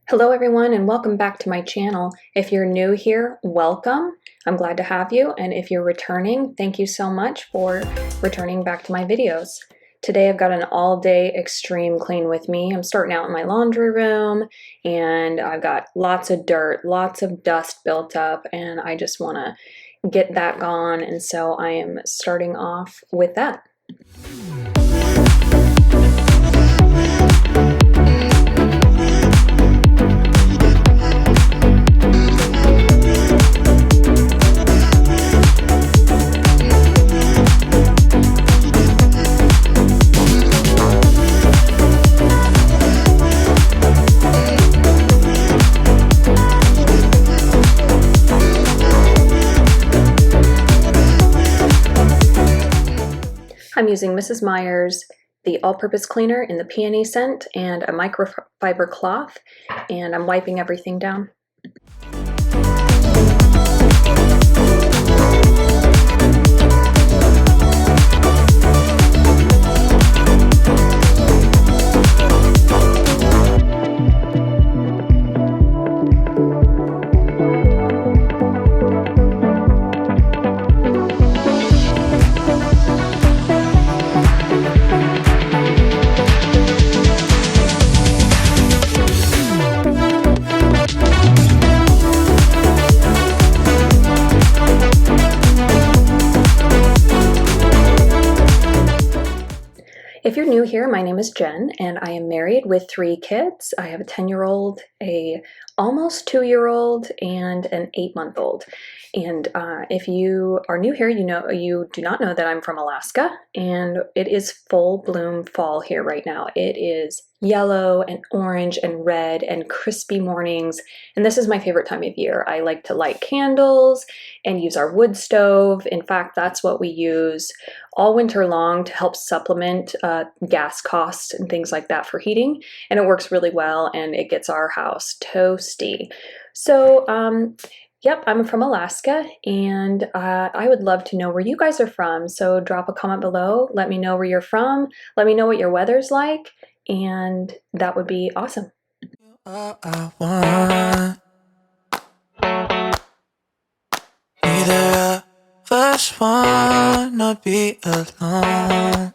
Hello everyone and welcome back to my channel. If you're new here, welcome. I'm glad to have you, and if you're returning, thank you so much for returning back to my videos. Today I've got an all-day extreme clean with me. I'm starting out in my laundry room and I've got lots of dirt, lots of dust built up, and I just want to get that gone, and so I am starting off with that. I'm using Mrs. Meyer's, the all-purpose cleaner in the peony scent, and a microfiber cloth, and I'm wiping everything down. If you're new here, my name is Jen, and I am married with 3 kids. I have a 10-year-old, a almost 2-year-old, and an 8-month-old. And if you are new here, you do not know that I'm from Alaska, and it is full bloom fall here right now. It is yellow and orange and red and crispy mornings, and this is my favorite time of year. I like to light candles and use our wood stove. In fact, that's what we use all winter long to help supplement gas costs and things like that for heating, and it works really well, and it gets our house toasty. So yep, I'm from Alaska, and I would love to know where you guys are from. So drop a comment below, let me know where you're from, let me know what your weather's like, and that would be awesome. All I want. Neither of us wanna be alone.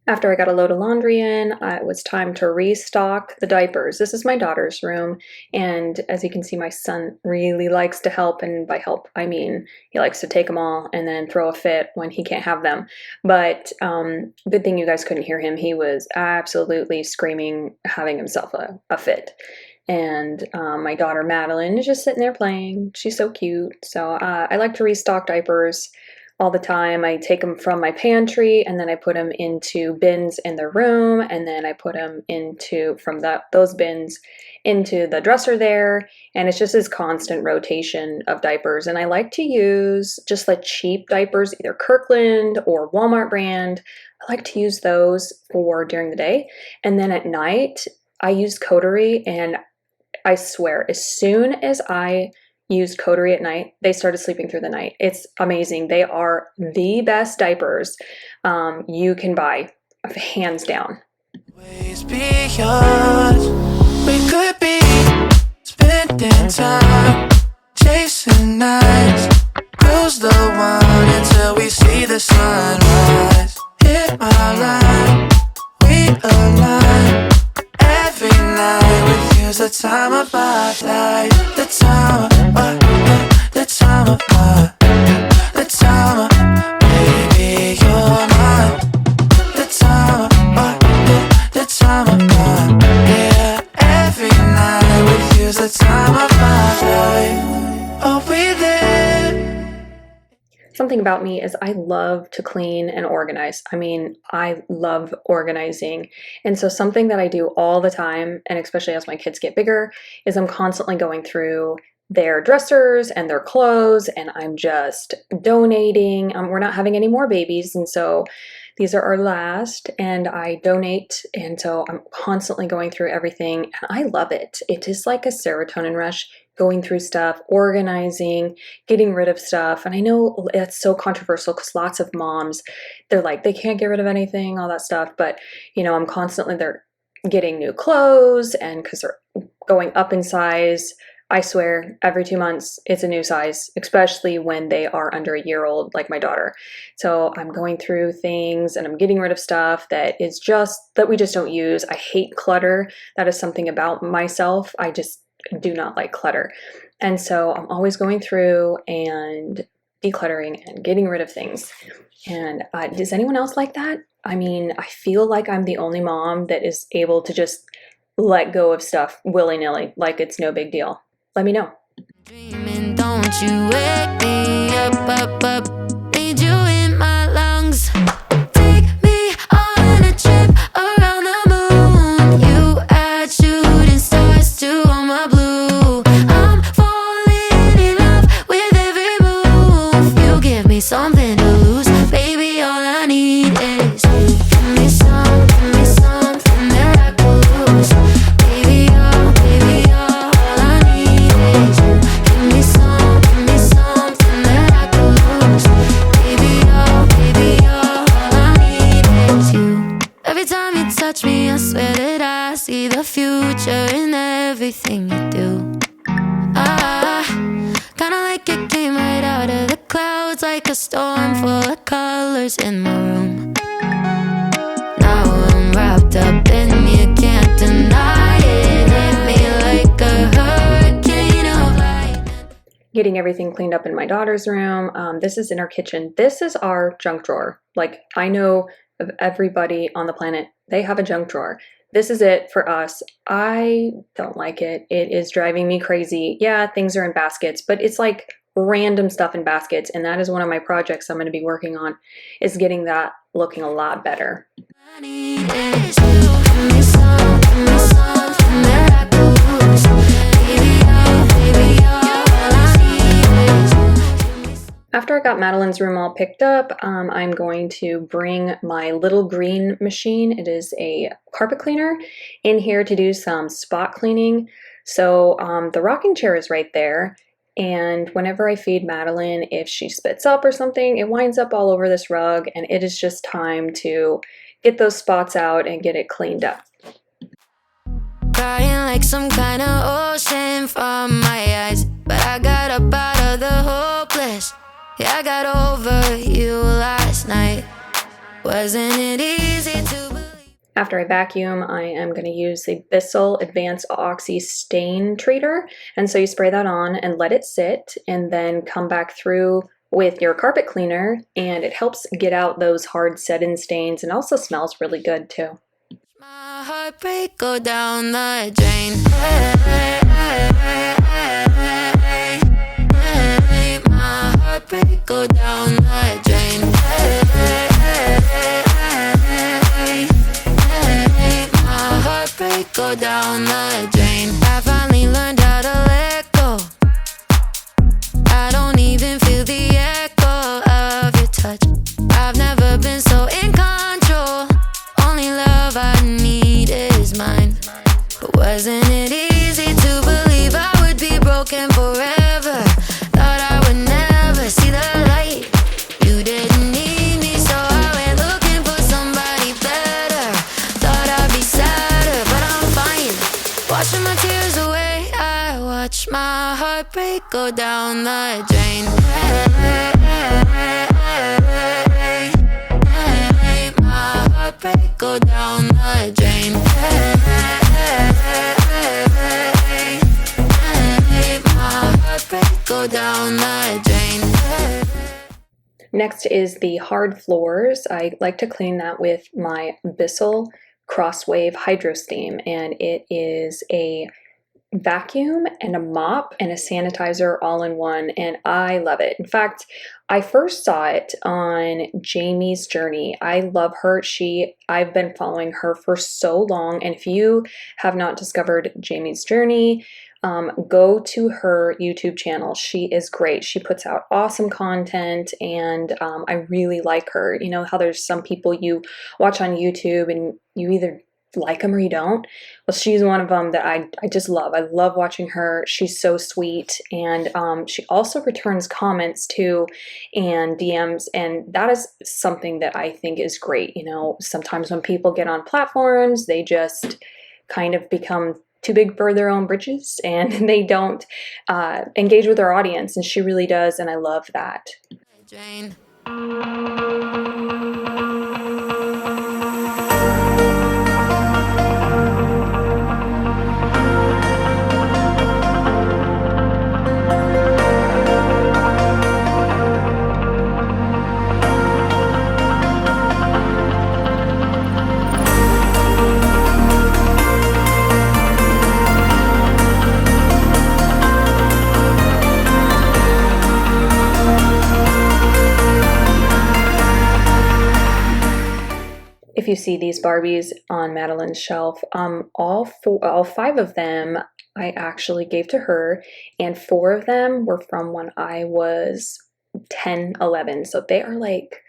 After I got a load of laundry in, it was time to restock the diapers. This is my daughter's room, and as you can see, my son really likes to help, and by help I mean he likes to take them all and then throw a fit when he can't have them. But good thing you guys couldn't hear him. He was absolutely screaming, having himself a fit. And my daughter Madeline is just sitting there playing. She's so cute. So I like to restock diapers all the time. I take them from my pantry, and then I put them into bins in the room, and then I put them from those bins into the dresser there, and it's just this constant rotation of diapers. And I like to use just the cheap diapers, either Kirkland or Walmart brand. I like to use those for during the day, and then at night I use Coterie, and I swear, as soon as I used Coterie at night, they started sleeping through the night. It's amazing. They are the best diapers you can buy, hands down. Ways beyond, we could be spending time chasing nights, cruise the one until we see the sunrise. Hit my line, we align. Every night with you's the time of my life, the time of my, the time of my, the time of, baby you're mine, the time of my, the time of my, yeah. Every night with you's the time of my life. Are we there? Something about me is I love to clean and organize. I mean, I love organizing. And so something that I do all the time, and especially as my kids get bigger, is I'm constantly going through their dressers and their clothes, and I'm just donating. We're not having any more babies, and so these are our last, and I donate, and so I'm constantly going through everything, and I love it. It is like a serotonin rush, going through stuff, organizing, getting rid of stuff. And I know it's so controversial because lots of moms, they're like, they can't get rid of anything, all that stuff. But, I'm constantly, they're getting new clothes, and because they're going up in size. I swear, every 2 months, it's a new size, especially when they are under a year old, like my daughter. So I'm going through things and I'm getting rid of stuff that is just, that we just don't use. I hate clutter. That is something about myself. I just do not like clutter. And so I'm always going through and decluttering and getting rid of things. And does anyone else like that? I mean, I feel like I'm the only mom that is able to just let go of stuff willy-nilly, like it's no big deal. Let me know. Dreaming, don't you wake me up. Need you in my lungs. Take me on a trip around the moon. You add shooting stars to all my blue. I'm falling in love with every move. You give me something to lose, baby. All I need is you. Give me something miraculous, baby. All I need is you. Give me something miraculous, baby. All I need is you. Every time you touch me, I swear that I see the future in everything you do. Ah, kinda like it came right out of the clouds, like a storm full of colors in my room. Now I'm wrapped up in you, can't deny it. Hit me like a hurricane of lightning. Getting everything cleaned up in my daughter's room. This is in our kitchen. This is our junk drawer. Like, I know of everybody on the planet, they have a junk drawer. This is it for us. I don't like it. It is driving me crazy. Yeah, things are in baskets, but it's like random stuff in baskets. And that is one of my projects I'm going to be working on, is getting that looking a lot better. I need is you. Give me something miraculous, baby. All I need is you. After I got Madeline's room all picked up, I'm going to bring my little green machine. It is a carpet cleaner in here to do some spot cleaning. So the rocking chair is right there. And whenever I feed Madeline, if she spits up or something, it winds up all over this rug, and it is just time to get those spots out and get it cleaned up. Crying like some kind of ocean from my eyes, but I got up out of the hopeless. Yeah, I got over you last night. Wasn't it easy to believe? After I vacuum, I am going to use the Bissell Advanced Oxy Stain Treater. And so you spray that on and let it sit, and then come back through with your carpet cleaner, and it helps get out those hard set-in stains, and also smells really good too. My heartbreak go down the drain. My heartbreak go down the drain. My heartbreak go down the drain. I finally learned how to let go. I don't even feel the echo of your touch. I've never been so in control. Only love I need is mine. But wasn't it easy to believe I would be broken forever? Thought I would never see the light. You didn't need me, so I went looking for somebody better. Thought I'd be sadder, but I'm fine. Washing my tears away, I watch my heartbreak go down the drain. My heartbreak go down the drain. My heartbreak go down the drain. Next is the hard floors. I like to clean that with my Bissell Crosswave Hydro Steam, and it is a vacuum and a mop and a sanitizer all in one, and I love it. In fact, I first saw it on Jamie's journey. I love her. I've been following her for so long, and if you have not discovered Jamie's journey, go to her YouTube channel. She is great. She puts out awesome content, and I really like her. You know how there's some people you watch on YouTube and you either like them or you don't. Well, she's one of them that I just love. I love watching her. She's so sweet, and she also returns comments too and DMs, and that is something that I think is great. You know, sometimes when people get on platforms, they just kind of become too big for their own britches and they don't engage with their audience, and she really does, and I love that. Jane. If you see these Barbies on Madeline's shelf, all five of them I actually gave to her, and four of them were from when I was 10, 11. So they are like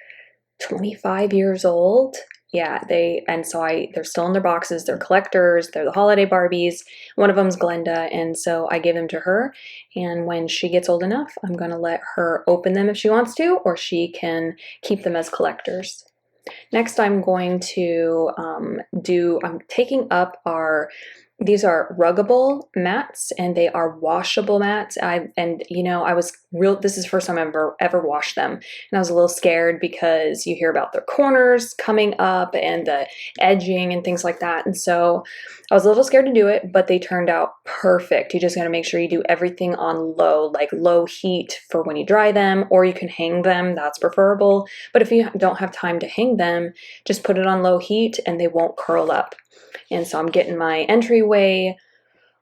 25 years old. Yeah, they're still in their boxes. They're collectors. They're the holiday Barbies. One of them's Glenda, and so I gave them to her. And when she gets old enough, I'm gonna let her open them if she wants to, or she can keep them as collectors. Next, I'm going to I'm taking up these are ruggable mats, and they are washable mats. This is the first time I've ever washed them. And I was a little scared because you hear about their corners coming up and the edging and things like that. And so I was a little scared to do it, but they turned out perfect. You just got to make sure you do everything on low heat for when you dry them, or you can hang them. That's preferable. But if you don't have time to hang them, just put it on low heat and they won't curl up. And so I'm getting my entryway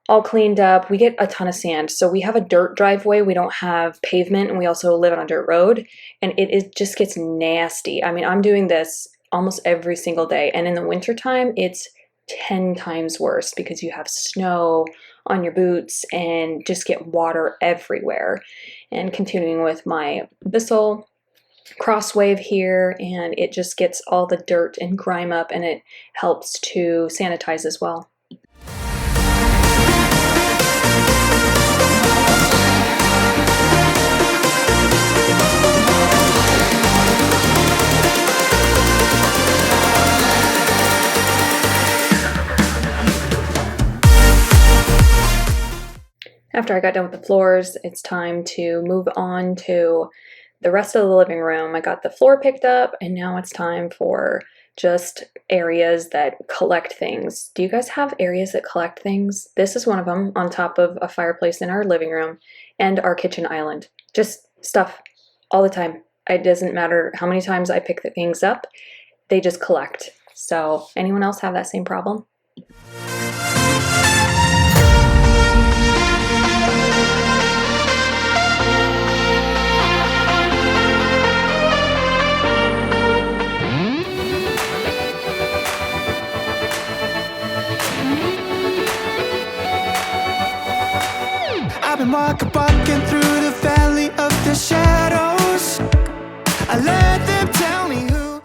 all cleaned up. We get a ton of sand. So we have a dirt driveway. We don't have pavement, and we also live on a dirt road, and it just gets nasty. I mean, I'm doing this almost every single day. And in the wintertime, it's 10 times worse because you have snow on your boots and just get water everywhere. And continuing with my Bissell crosswave here, and it just gets all the dirt and grime up, and it helps to sanitize as well. After I got done with the floors, it's time to move on to the rest of the living room. I got the floor picked up, and now it's time for just areas that collect things. Do you guys have areas that collect things? This is one of them, on top of a fireplace in our living room and our kitchen island. Just stuff all the time. It doesn't matter how many times I pick the things up, they just collect. So anyone else have that same problem? I've been walking through the valley of the shadows. I let them tell me who.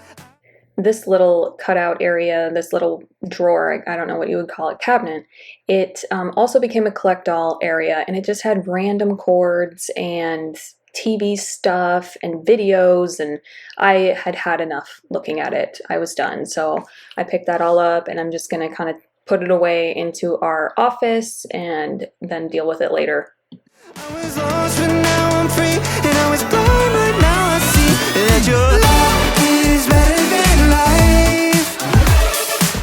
This little cutout area, this little drawer, I don't know what you would call it, cabinet, it also became a collect-all area, and it just had random cords and TV stuff and videos, and I had had enough looking at it. I was done. So I picked that all up, and I'm just going to kind of put it away into our office and then deal with it later. I was lost, but now I'm free, and I was blind, but now I see that your love is better than life.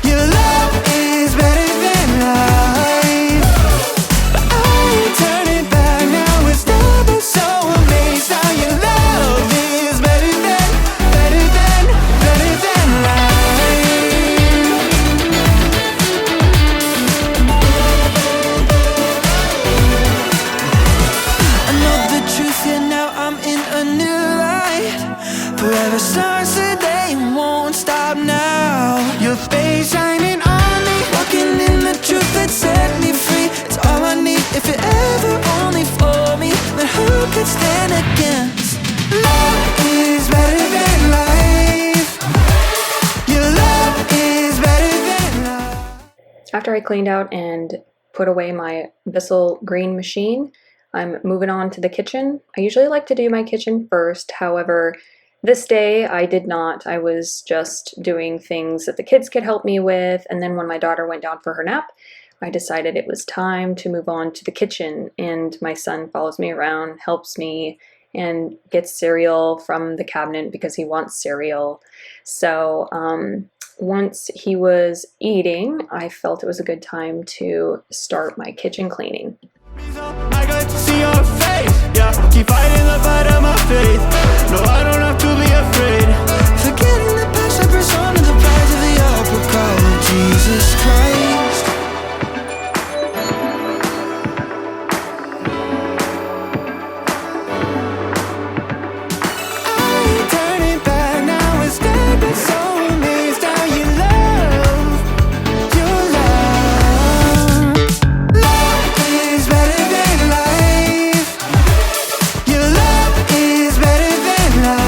Your love is better than life. But I ain't turning back now. It's never so amazed how your love is better than life. never starts today and won't stop now. Your face shining on me, walking in the truth that set me free. It's all I need. If it ever only for me, then who could stand against? Love is better than life. Your love is better than life. After I cleaned out and put away my Bissell green machine, I'm moving on to the kitchen. I usually like to do my kitchen first. However, this day I did not. I was just doing things that the kids could help me with, and then when my daughter went down for her nap, I decided it was time to move on to the kitchen, and my son follows me around, helps me, and gets cereal from the cabinet because he wants cereal. So once he was eating, I felt it was a good time to start my kitchen cleaning. I got to see your face, yeah. Keep fighting the fight of my faith. No, I don't have to be afraid. Forgetting the past, I press on to the prize of the upward call of Jesus Christ. I ain't turning back now, it's dead, but so amazed how you love. Your love. Love is better than life. Your love is better than life.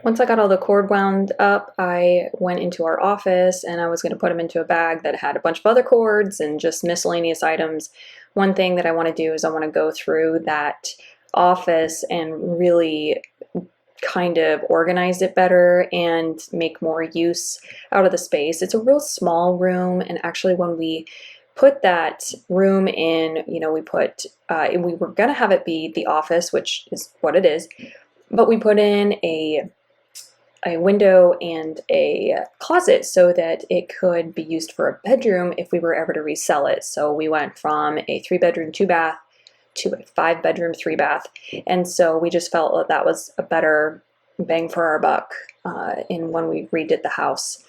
Once I got all the cord wound up, I went into our office and I was going to put them into a bag that had a bunch of other cords and just miscellaneous items. One thing that I want to do is I want to go through that office and really kind of organize it better and make more use out of the space. It's a real small room, and actually when we put that room in, we were going to have it be the office, which is what it is, but we put in a window and a closet so that it could be used for a bedroom if we were ever to resell it. So we went from a 3-bedroom, 2-bath to a 5-bedroom, 3-bath. And so we just felt that was a better bang for our buck in when we redid the house.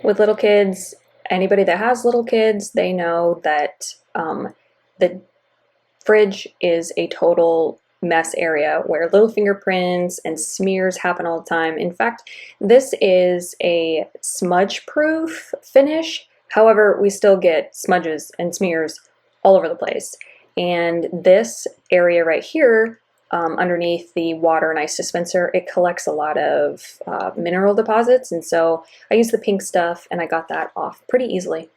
With little kids, anybody that has little kids, they know that the fridge is a total mess area where little fingerprints and smears happen all the time. In fact, this is a smudge-proof finish. However, we still get smudges and smears all over the place. And this area right here, underneath the water and ice dispenser, it collects a lot of mineral deposits, and so I use the pink stuff and I got that off pretty easily.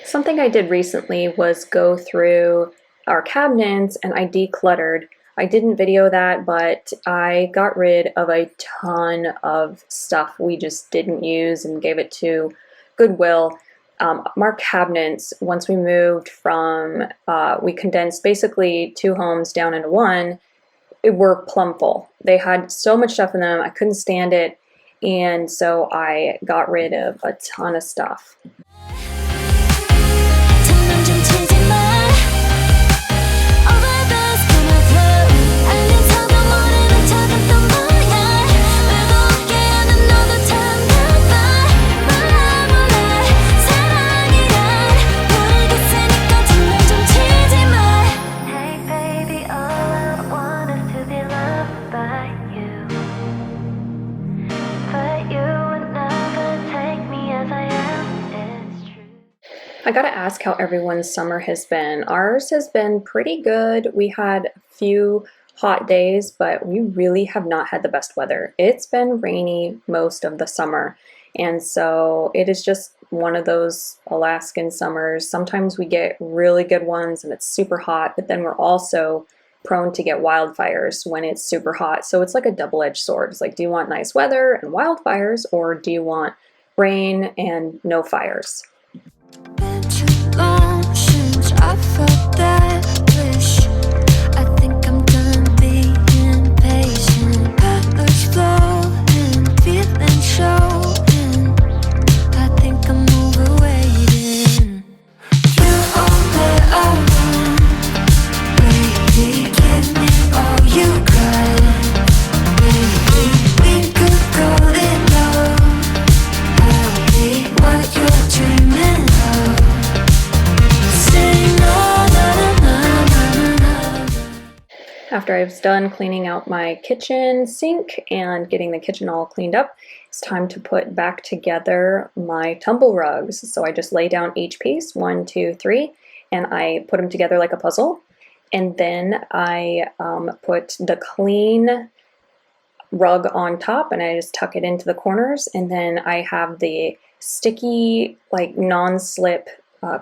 Something I did recently was go through our cabinets and I decluttered. I didn't video that, but I got rid of a ton of stuff we just didn't use and gave it to Goodwill. Our cabinets, once we moved from, we condensed basically 2 homes down into one, were plumb full. They had so much stuff in them, I couldn't stand it, and so I got rid of a ton of stuff. I gotta ask how everyone's summer has been. Ours has been pretty good. We had a few hot days, but we really have not had the best weather. It's been rainy most of the summer, and so it is just one of those Alaskan summers. Sometimes we get really good ones and it's super hot, but then we're also prone to get wildfires when it's super hot. So it's like a double-edged sword. It's like, do you want nice weather and wildfires, or do you want rain and no fires? Been too long since I felt that wish. I think I'm done being patient. Colors flowing, feeling showing. I think I'm overwaiting. You are where I want. Baby, give me all you got. Baby, we could call it love. I'll be what you're dreaming of. Say no, no, no, no, no, no. After I was done cleaning out my kitchen sink and getting the kitchen all cleaned up, it's time to put back together my tumble rugs. So I just lay down each piece, 1, 2, 3, and I put them together like a puzzle. And then I put the clean rug on top and I just tuck it into the corners. And then I have the sticky, like non-slip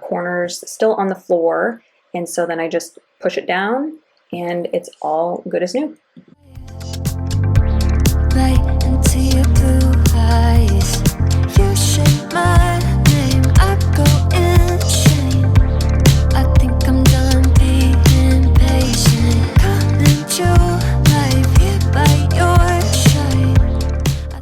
corners still on the floor. And so then I just push it down and it's all good as new. Right into your blue eyes. You say my name, I go insane. I think I'm done being patient. Come into life here by your side.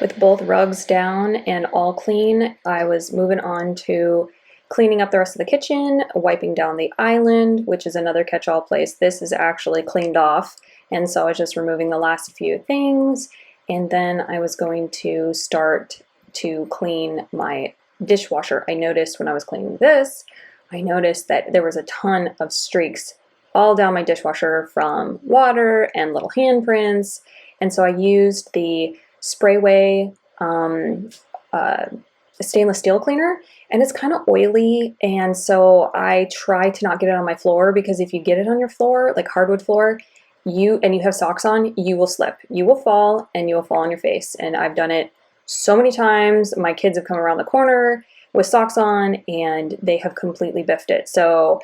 With both rugs down and all clean, I was moving on to cleaning up the rest of the kitchen, wiping down the island, which is another catch-all place. This is actually cleaned off, and so I was just removing the last few things, and then I was going to start to clean my dishwasher. I noticed when I was cleaning this, I noticed that there was a ton of streaks all down my dishwasher from water and little handprints, and so I used the Sprayway stainless steel cleaner, and it's kind of oily, and so I try to not get it on my floor, because if you get it on your floor, like hardwood floor, you have socks on, you will slip, you will fall, and you will fall on your face. And I've done it so many times. My kids have come around the corner with socks on and they have completely biffed it. So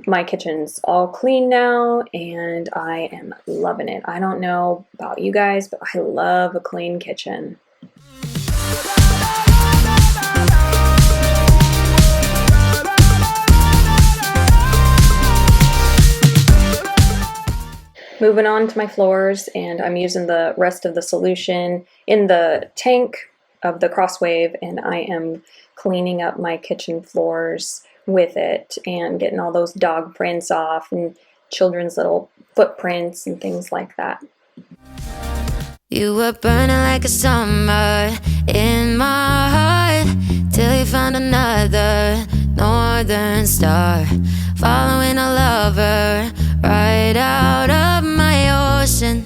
my kitchen's all clean now and I am loving it. I don't know about you guys, but I love a clean kitchen. Moving on to my floors, and I'm using the rest of the solution in the tank of the Crosswave, and I am cleaning up my kitchen floors with it and getting all those dog prints off and children's little footprints and things like that. You were burning like a summer in my heart till you found another northern star, following a lover right out of my ocean.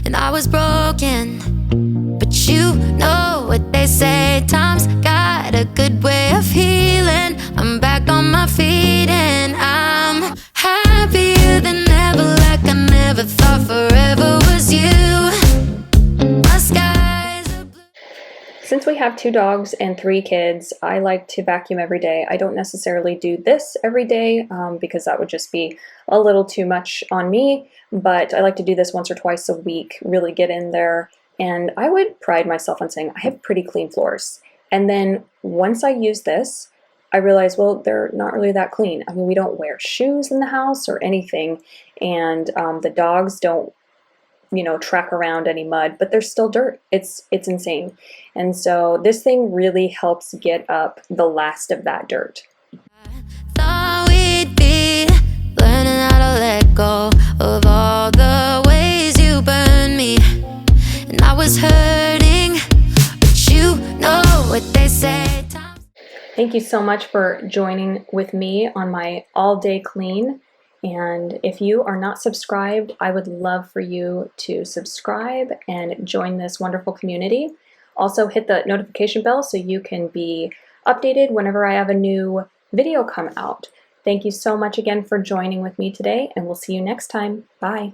And I was broken, but you know what they say, time's got a good way of healing. I'm back on my feet and I'm happier than ever, like I never thought forever was you. My skies are blue. Since we have 2 dogs and 3 kids, I like to vacuum every day. I don't necessarily do this every day because that would just be a little too much on me, but I like to do this once or twice a week, really get in there, and I would pride myself on saying I have pretty clean floors. And then once I use this, I realize, well, they're not really that clean. I mean, we don't wear shoes in the house or anything, and the dogs don't, track around any mud, but there's still dirt. It's insane. And so this thing really helps get up the last of that dirt. Thought we'd be learning how to let go of all the ways you burned me, and I was hurting, but you know what they say. Thank you so much for joining with me on my all-day clean. And if you are not subscribed, I would love for you to subscribe and join this wonderful community. Also hit the notification bell so you can be updated whenever I have a new video come out. Thank you so much again for joining with me today, and we'll see you next time. Bye.